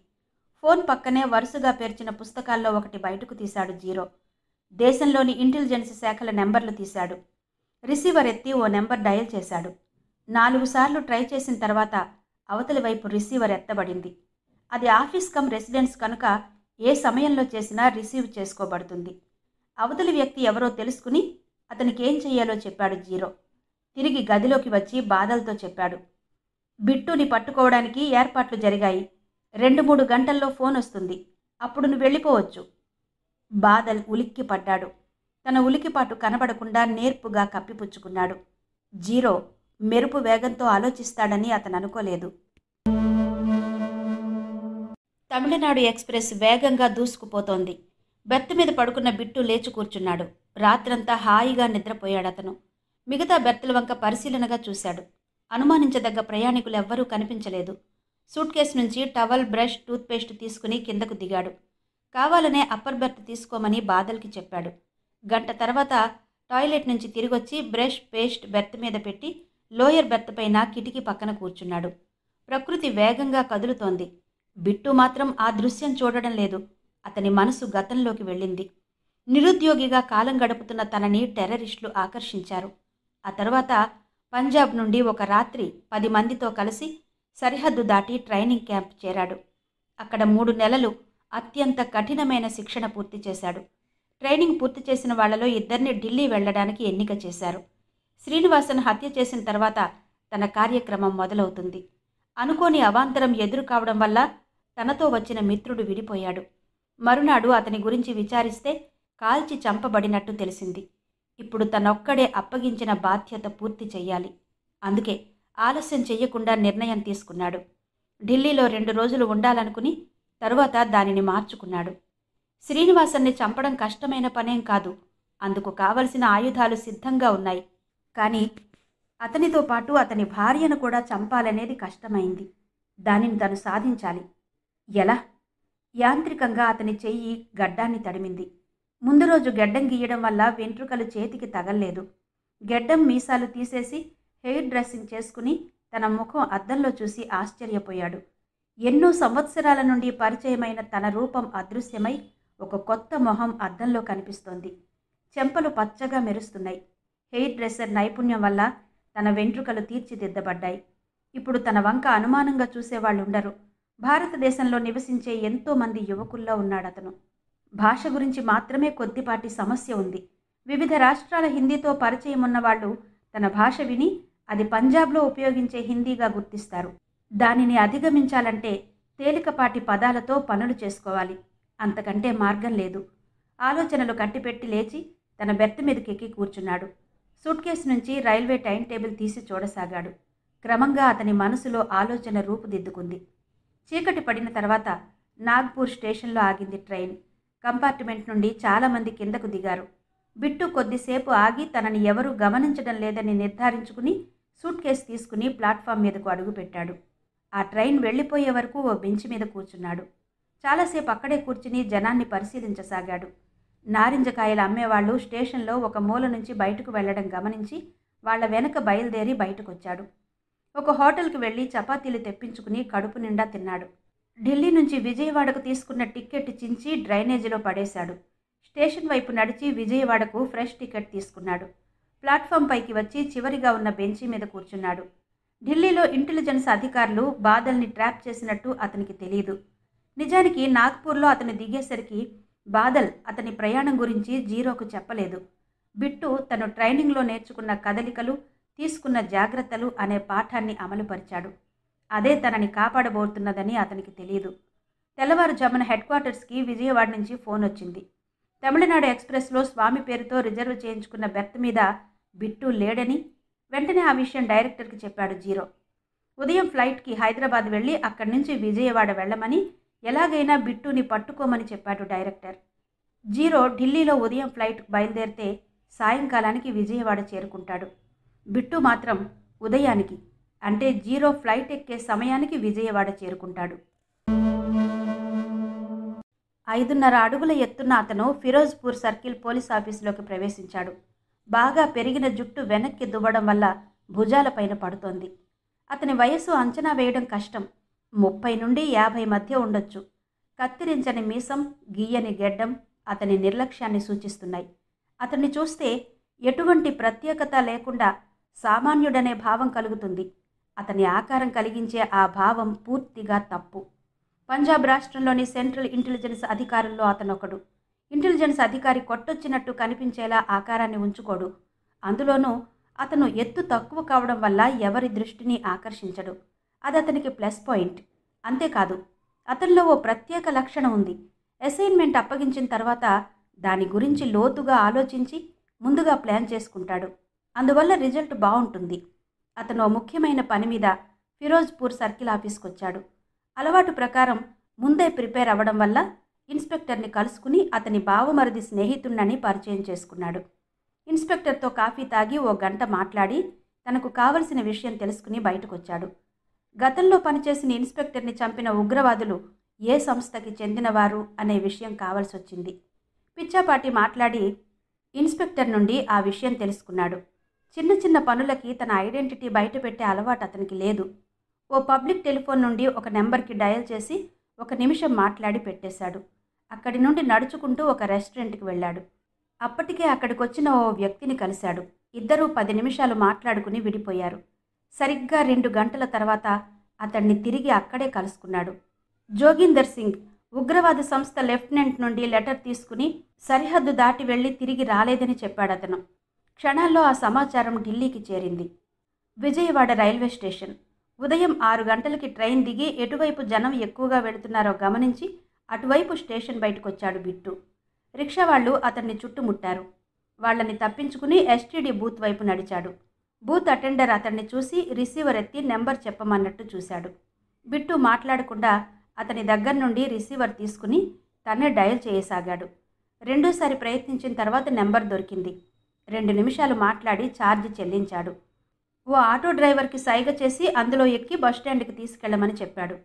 ఫోన్ పక్కనే వరుసగా పేర్చిన పుస్తకాల్లో ఒకటి బయటకు తీశాడు జీరో. దేశంలోని ఇంటెలిజెన్స్ శాఖల నెంబర్లు తీశాడు. రిసీవర్ ఎత్తి ఓ నెంబర్ డయల్ చేశాడు. 4 సార్లు ట్రై చేసిన తర్వాత అవతలి వైపు రిసీవర్ ఎత్తబడింది. అది ఆఫీస్ కమ్ రెసిడెన్స్ కనుక ఏ సమయంలో చేసినా రిసీవ్ చేసుకోబడుతుంది. అవతలి వ్యక్తి ఎవరో తెలుసుకుని అతనికి ఏం చెయ్యాలో చెప్పాడు జీరో. తిరిగి గదిలోకి వచ్చి బాదల్తో చెప్పాడు. బిట్టుని పట్టుకోవడానికి ఏర్పాట్లు జరిగాయి. 2-3 గంటల్లో ఫోన్ వస్తుంది. అప్పుడు నువ్వు వెళ్ళిపోవచ్చు. బాదల్ ఉలిక్కి పడ్డాడు. తన ఉలికిపాటు కనబడకుండా నేర్పుగా కప్పిపుచ్చుకున్నాడు. జీరో మెరుపు వేగంతో ఆలోచిస్తాడని అతను అనుకోలేదు. తమిళనాడు ఎక్స్ప్రెస్ వేగంగా దూసుకుపోతోంది. బెర్త్ మీద పడుకున్న బిట్టు లేచి కూర్చున్నాడు. రాత్రంతా హాయిగా నిద్రపోయాడతను. మిగతా బెర్తుల వంక పరిశీలనగా చూశాడు. అనుమానించదగ్గ ప్రయాణికులెవ్వరూ కనిపించలేదు. సూట్ కేసు నుంచి టవల్, బ్రష్, టూత్పేస్ట్ తీసుకుని కిందకు దిగాడు. కావాలనే అప్పర్ బెర్త్ తీసుకోమని బాదల్కి చెప్పాడు. గంట తర్వాత టాయిలెట్ నుంచి తిరిగొచ్చి బ్రష్, పేస్ట్ బెర్త్ మీద పెట్టి లోయర్ బెర్త్ పైన కిటికీ పక్కన కూర్చున్నాడు. ప్రకృతి వేగంగా కదులుతోంది. బిట్టు మాత్రం ఆ దృశ్యం చూడడం లేదు. అతని మనసు గతంలోకి వెళ్ళింది. నిరుద్యోగిగా కాలం గడుపుతున్న తనని టెర్రరిస్టులు ఆకర్షించారు. ఆ తర్వాత పంజాబ్ నుండి ఒక రాత్రి 10 మందితో కలిసి సరిహద్దు దాటి ట్రైనింగ్ క్యాంప్ చేరాడు. అక్కడ 3 నెలలు అత్యంత కఠినమైన శిక్షణ పూర్తి చేశాడు. ట్రైనింగ్ పూర్తి చేసిన వాళ్లలో 2 ఢిల్లీ వెళ్లడానికి ఎన్నిక చేశారు. శ్రీనివాసన్ హత్య చేసిన తర్వాత తన కార్యక్రమం మొదలవుతుంది. అనుకోని అవాంతరం ఎదురు కావడం వల్ల తనతో వచ్చిన మిత్రుడు విడిపోయాడు. మరునాడు అతని గురించి విచారిస్తే కాల్చి చంపబడినట్టు తెలిసింది. ఇప్పుడు తనొక్కడే అప్పగించిన బాధ్యత పూర్తి చెయ్యాలి. అందుకే ఆలస్యం చెయ్యకుండా నిర్ణయం తీసుకున్నాడు. ఢిల్లీలో 2 రోజులు ఉండాలనుకుని తరువాత దానిని మార్చుకున్నాడు. శ్రీనివాసన్ని చంపడం కష్టమైన పనేం కాదు. అందుకు కావలసిన ఆయుధాలు సిద్ధంగా ఉన్నాయి. కానీ అతనితో పాటు అతని భార్యను కూడా చంపాలనేది కష్టమైంది. దానిని తను సాధించాలి. ఎలా? యాంత్రికంగా అతని చెయ్యి గడ్డాన్ని తడిమింది. ముందు రోజు గెడ్డం గీయడం వల్ల వెంట్రుకలు చేతికి తగల్లేదు. గెడ్డం మీసాలు తీసేసి హెయిర్ డ్రెస్సింగ్ చేసుకుని తన ముఖం అద్దంలో చూసి ఆశ్చర్యపోయాడు. ఎన్నో సంవత్సరాల నుండి పరిచయమైన తన రూపం అదృశ్యమై ఒక కొత్త మొహం అద్దంలో కనిపిస్తోంది. చెంపలు పచ్చగా మెరుస్తున్నాయి. హెయిర్ డ్రెస్సర్ నైపుణ్యం వల్ల తన వెంట్రుకలు తీర్చిదిద్దబడ్డాయి. ఇప్పుడు తన వంక అనుమానంగా చూసేవాళ్ళుండరు. భారతదేశంలో నివసించే ఎంతోమంది యువకుల్లో ఉన్నాడతను. భాష గురించి మాత్రమే కొద్దిపాటి సమస్య ఉంది. వివిధ రాష్ట్రాల హిందీతో పరిచయం ఉన్నవాళ్లు తన భాష విని అది పంజాబ్లో ఉపయోగించే హిందీగా గుర్తిస్తారు. దానిని అధిగమించాలంటే తేలికపాటి పదాలతో పనులు చేసుకోవాలి. అంతకంటే మార్గం లేదు. ఆలోచనలు కట్టిపెట్టి లేచి తన బెర్త్ మీదకెక్కి కూర్చున్నాడు. సూట్ కేసు నుంచి రైల్వే టైం టేబుల్ తీసి చూడసాగాడు. క్రమంగా అతని మనసులో ఆలోచన రూపుదిద్దుకుంది. చీకటి పడిన తర్వాత నాగ్పూర్ స్టేషన్లో ఆగింది ట్రైన్. కంపార్ట్మెంట్ నుండి చాలామంది కిందకు దిగారు. బిట్టు కొద్దిసేపు ఆగి తనని ఎవరూ గమనించడం లేదని నిర్ధారించుకుని సూట్ కేసు తీసుకుని ప్లాట్ఫామ్ మీదకు అడుగుపెట్టాడు. ఆ ట్రైన్ వెళ్ళిపోయే వరకు ఓ బెంచ్ మీద కూర్చున్నాడు. చాలాసేపు అక్కడే కూర్చుని జనాన్ని పరిశీలించసాగాడు. నారింజకాయలు అమ్మేవాళ్లు స్టేషన్లో ఒక మూల నుంచి బయటకు వెళ్లడం గమనించి వాళ్ల వెనక బయలుదేరి బయటకొచ్చాడు. ఒక హోటల్కి వెళ్ళి చపాతీలు తెప్పించుకుని కడుపు నిండా తిన్నాడు. ఢిల్లీ నుంచి విజయవాడకు తీసుకున్న టిక్కెట్ చించి డ్రైనేజీలో పడేశాడు. స్టేషన్ వైపు నడిచి విజయవాడకు ఫ్రెష్ టికెట్ తీసుకున్నాడు. ప్లాట్ఫామ్ పైకి వచ్చి చివరిగా ఉన్న బెంచీ మీద కూర్చున్నాడు. ఢిల్లీలో ఇంటెలిజెన్స్ అధికారులు బాదల్ని ట్రాప్ చేసినట్టు అతనికి తెలియదు. నిజానికి నాగ్పూర్లో అతను దిగేసరికి బాదల్ అతని ప్రయాణం గురించి జీరోకు చెప్పలేదు. బిట్టు తను ట్రైనింగ్లో నేర్చుకున్న కదలికలు, తీసుకున్న జాగ్రత్తలు అనే పాఠాన్ని అమలుపరిచాడు. అదే తనని కాపాడబోతున్నదని అతనికి తెలియదు. తెల్లవారుజామున హెడ్ క్వార్టర్స్కి విజయవాడ నుంచి ఫోన్ వచ్చింది. తమిళనాడు ఎక్స్ప్రెస్లో స్వామి పేరుతో రిజర్వ్ చేయించుకున్న బెర్త్ మీద బిట్టు లేడని వెంటనే ఆ విషయం డైరెక్టర్కి చెప్పాడు జీరో. ఉదయం ఫ్లైట్కి హైదరాబాద్ వెళ్ళి అక్కడి నుంచి విజయవాడ వెళ్ళమని, ఎలాగైనా బిట్టుని పట్టుకోమని చెప్పాడు డైరెక్టర్. జీరో ఢిల్లీలో ఉదయం ఫ్లైట్కు బయలుదేరితే సాయంకాలానికి విజయవాడ చేరుకుంటాడు. బిట్టు మాత్రం ఉదయానికి, అంటే జీరో ఫ్లైట్ ఎక్కే సమయానికి విజయవాడ చేరుకుంటాడు. 5.5 అడుగుల ఎత్తున్న అతను ఫిరోజ్పూర్ సర్కిల్ పోలీస్ ఆఫీసులోకి ప్రవేశించాడు. బాగా పెరిగిన జుట్టు వెనక్కి దువ్వడం వల్ల భుజాలపైన పడుతోంది. అతని వయసు అంచనా వేయడం కష్టం. 30 నుండి 50 మధ్య ఉండొచ్చు. కత్తిరించని మీసం, గీయని గెడ్డం అతని నిర్లక్ష్యాన్ని సూచిస్తున్నాయి. అతన్ని చూస్తే ఎటువంటి ప్రత్యేకత లేకుండా సామాన్యుడనే భావం కలుగుతుంది. అతని ఆకారం కలిగించే ఆ భావం పూర్తిగా తప్పు. పంజాబ్ రాష్ట్రంలోని సెంట్రల్ ఇంటెలిజెన్స్ అధికారుల్లో అతనొకడు. ఇంటెలిజెన్స్ అధికారి కొట్టొచ్చినట్టు కనిపించేలా ఆకారాన్ని ఉంచుకోడు. అందులోనూ అతను ఎత్తు తక్కువ కావడం వల్ల ఎవరి దృష్టిని ఆకర్షించడు. అది అతనికి ప్లస్ పాయింట్. అంతేకాదు, అతనిలో ఓ ప్రత్యేక లక్షణం ఉంది. అసైన్మెంట్ అప్పగించిన తర్వాత దాని గురించి లోతుగా ఆలోచించి ముందుగా ప్లాన్ చేసుకుంటాడు. అందువల్ల రిజల్ట్ బాగుంటుంది. అతను ముఖ్యమైన పని మీద ఫిరోజ్పూర్ సర్కిల్ ఆఫీస్కి వచ్చాడు. అలవాటు ప్రకారం ముందే ప్రిపేర్ అవ్వడం వల్ల ఇన్స్పెక్టర్ని కలుసుకుని అతని బావమరిది స్నేహితుణ్ణని పరిచయం చేసుకున్నాడు. ఇన్స్పెక్టర్తో కాఫీ తాగి ఓ గంట మాట్లాడి తనకు కావలసిన విషయం తెలుసుకుని బయటకొచ్చాడు. గతంలో పనిచేసిన ఇన్స్పెక్టర్ని చంపిన ఉగ్రవాదులు ఏ సంస్థకి చెందినవారు అనే విషయం కావాల్సి వచ్చింది. పిచ్చాపాటి మాట్లాడి ఇన్స్పెక్టర్ నుండి ఆ విషయం తెలుసుకున్నాడు. చిన్న చిన్న పనులకి తన ఐడెంటిటీ బయటపెట్టే అలవాటు అతనికి లేదు. ఓ పబ్లిక్ టెలిఫోన్ నుండి ఒక నెంబర్కి డయల్ చేసి 1 నిమిషం మాట్లాడి పెట్టేశాడు. అక్కడి నుండి నడుచుకుంటూ ఒక రెస్టారెంట్కి వెళ్ళాడు. అప్పటికే అక్కడికొచ్చిన ఓ వ్యక్తిని కలిశాడు. ఇద్దరూ 10 నిమిషాలు మాట్లాడుకుని విడిపోయారు. సరిగ్గా 2 గంటల తర్వాత అతన్ని తిరిగి అక్కడే కలుసుకున్నాడు. జోగిందర్ సింగ్ ఉగ్రవాద సంస్థ లెఫ్టినెంట్ నుండి లెటర్ తీసుకుని సరిహద్దు దాటి వెళ్ళి తిరిగి రాలేదని చెప్పాడతను. క్షణాల్లో ఆ సమాచారం ఢిల్లీకి చేరింది. Vijayawada railway station. ఉదయం 6 గంటలకి ట్రైన్ దిగి ఎటువైపు జనం ఎక్కువగా వెళుతున్నారో గమనించి అటువైపు స్టేషన్ బయటకొచ్చాడు బిట్టు. రిక్షా వాళ్ళు అతన్ని చుట్టుముట్టారు. వాళ్ళని తప్పించుకుని ఎస్టీడీ బూత్ వైపు నడిచాడు. బూత్ అటెండర్ అతన్ని చూసి రిసీవర్ ఎత్తి నెంబర్ చెప్పమన్నట్టు చూశాడు. బిట్టు మాట్లాడకుండా అతని దగ్గర నుండి రిసీవర్ తీసుకుని తనే డయల్ చేయసాగాడు. రెండోసారి ప్రయత్నించిన తర్వాత నెంబర్ దొరికింది. 2 నిమిషాలు మాట్లాడి ఛార్జ్ చెల్లించాడు. ఓ ఆటో డ్రైవర్కి సైగ చేసి అందులో ఎక్కి బస్టాండ్కి తీసుకెళ్లమని చెప్పాడు.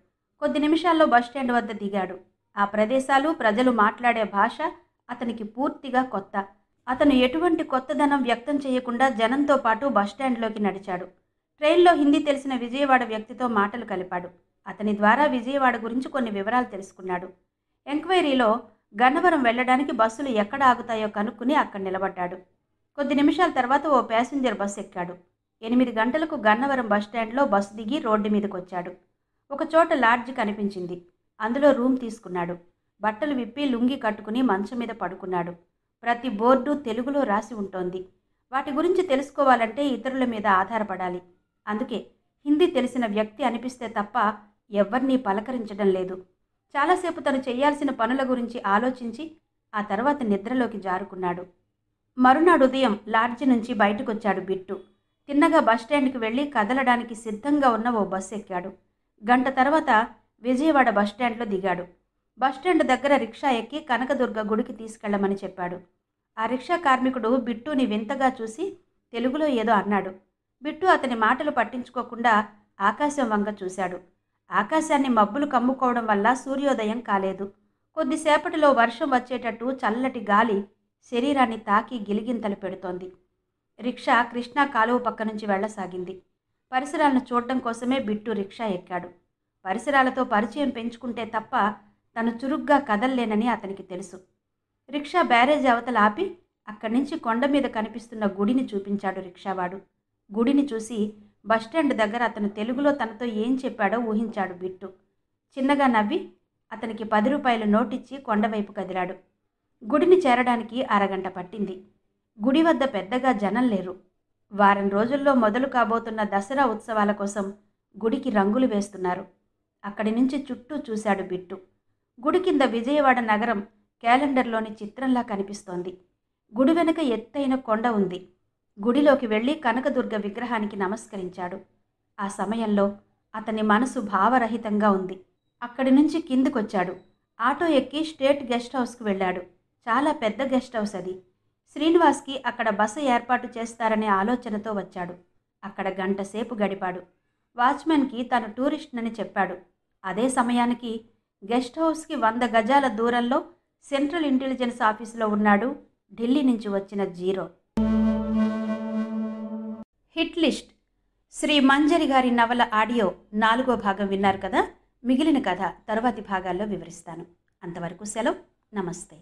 కొద్ది నిమిషాల్లో బస్టాండ్ వద్ద దిగాడు. ఆ ప్రదేశాలు, ప్రజలు మాట్లాడే భాష అతనికి పూర్తిగా కొత్త. అతను ఎటువంటి కొత్తదనం వ్యక్తం చేయకుండా జనంతో పాటు బస్టాండ్లోకి నడిచాడు. ట్రైన్లో హిందీ తెలిసిన విజయవాడ వ్యక్తితో మాటలు కలిపాడు. అతని ద్వారా విజయవాడ గురించి కొన్ని వివరాలు తెలుసుకున్నాడు. ఎంక్వైరీలో గన్నవరం వెళ్ళడానికి బస్సులు ఎక్కడ ఆగుతాయో కనుక్కుని అక్కడ నిలబడ్డాడు. కొద్ది నిమిషాల తర్వాత ఓ ప్యాసింజర్ బస్సు ఎక్కాడు. 8 గంటలకు గన్నవరం బస్టాండ్లో బస్సు దిగి రోడ్డు మీదకొచ్చాడు. ఒకచోట లాడ్జ్ కనిపించింది. అందులో రూమ్ తీసుకున్నాడు. బట్టలు విప్పి లుంగి కట్టుకుని మంచం మీద పడుకున్నాడు. ప్రతి బోర్డు తెలుగులో రాసి ఉంటోంది. వాటి గురించి తెలుసుకోవాలంటే ఇతరుల మీద ఆధారపడాలి. అందుకే హిందీ తెలిసిన వ్యక్తి అనిపిస్తే తప్ప ఎవ్వరినీ పలకరించడం లేదు. చాలాసేపు తను చేయాల్సిన పనుల గురించి ఆలోచించి ఆ తర్వాత నిద్రలోకి జారుకున్నాడు. మరునాడు ఉదయం లాడ్జి నుంచి బయటకొచ్చాడు బిట్టు. తిన్నగా బస్టాండ్కి వెళ్ళి కదలడానికి సిద్ధంగా ఉన్న ఓ బస్సు ఎక్కాడు. గంట తర్వాత విజయవాడ బస్టాండ్లో దిగాడు. బస్టాండ్ దగ్గర రిక్షా ఎక్కి కనకదుర్గ గుడికి తీసుకెళ్లమని చెప్పాడు. ఆ రిక్షా కార్మికుడు బిట్టుని వింతగా చూసి తెలుగులో ఏదో అన్నాడు. బిట్టు అతని మాటలు పట్టించుకోకుండా ఆకాశం వంక చూశాడు. ఆకాశాన్ని మబ్బులు కమ్ముకోవడం వల్ల సూర్యోదయం కాలేదు. కొద్దిసేపటిలో వర్షం వచ్చేటట్టు చల్లటి గాలి శరీరాన్ని తాకి గిలిగింతలు పెడుతోంది. రిక్షా కృష్ణా కాలువ పక్క నుంచి వెళ్లసాగింది. పరిసరాలను చూడడం కోసమే బిట్టు రిక్షా ఎక్కాడు. పరిసరాలతో పరిచయం పెంచుకుంటే తప్ప తను చురుగ్గా కదల్లేనని అతనికి తెలుసు. రిక్షా బ్యారేజ్ అవతల ఆపి అక్కడి నుంచి కొండ మీద కనిపిస్తున్న గుడిని చూపించాడు రిక్షావాడు. గుడిని చూసి బస్టాండ్ దగ్గర అతను తెలుగులో తనతో ఏం చెప్పాడో ఊహించాడు బిట్టు. చిన్నగా నవ్వి అతనికి 10 రూపాయల నోటిచ్చి కొండవైపు కదిలాడు. గుడిని చేరడానికి అరగంట పట్టింది. గుడి వద్ద పెద్దగా జనం లేరు. వారం రోజుల్లో మొదలు కాబోతున్న దసరా ఉత్సవాల కోసం గుడికి రంగులు వేస్తున్నారు. అక్కడి నుంచి చుట్టూ చూశాడు బిట్టు. గుడి కింద విజయవాడ నగరం క్యాలెండర్లోని చిత్రంలా కనిపిస్తోంది. గుడి వెనుక ఎత్తైన కొండ ఉంది. గుడిలోకి వెళ్ళి కనకదుర్గ విగ్రహానికి నమస్కరించాడు. ఆ సమయంలో అతని మనసు భావరహితంగా ఉంది. అక్కడి నుంచి కిందికొచ్చాడు. ఆటో ఎక్కి స్టేట్ గెస్ట్ హౌస్కు వెళ్ళాడు. చాలా పెద్ద గెస్ట్ హౌస్ అది. శ్రీనివాస్కి అక్కడ బస ఏర్పాటు చేస్తారనే ఆలోచనతో వచ్చాడు. అక్కడ గంట సేపు గడిపాడు. వాచ్మెన్కి తను టూరిస్ట్నని చెప్పాడు. అదే సమయానికి గెస్ట్ హౌస్కి 100 గజాల దూరంలో సెంట్రల్ ఇంటెలిజెన్స్ ఆఫీసులో ఉన్నాడు ఢిల్లీ నుంచి వచ్చిన zero. Hit list. Sri Manjari గారి నవల ఆడియో 4వ భాగం విన్నారు కదా. మిగిలిన కథ తరువాతి భాగాల్లో వివరిస్తాను. అంతవరకు సెలవు. నమస్తే.